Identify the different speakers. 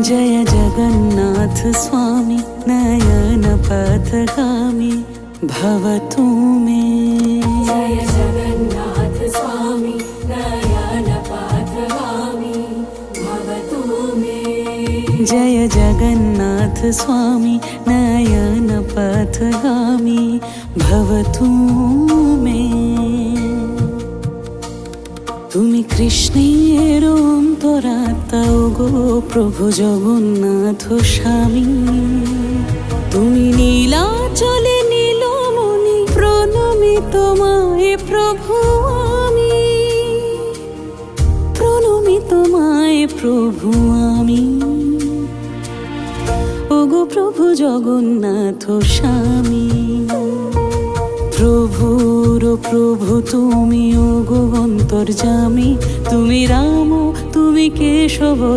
Speaker 1: जय जगन्नाथ स्वामी नयन पथगामी भवतु मे।
Speaker 2: जय जगन्नाथ स्वामी नयन पथगामी भवतु मे।
Speaker 1: जय जगन्नाथ स्वामी नयन पथगामी भवतु मे। তুমি কৃষ্ণের অন্তরাত্মা গো প্রভু জগন্নাথ স্বামী। তুমি নীলাচলে নীলমণি প্রণমি তোমায় প্রভু আমি। প্রণমি তোমায় প্রভু আমি। ওগো প্রভু জগন্নাথ স্বামী। প্রভুর প্রভু তুমি ওগো অন্তর্যামী। তুমি রাম তুমি কেশব।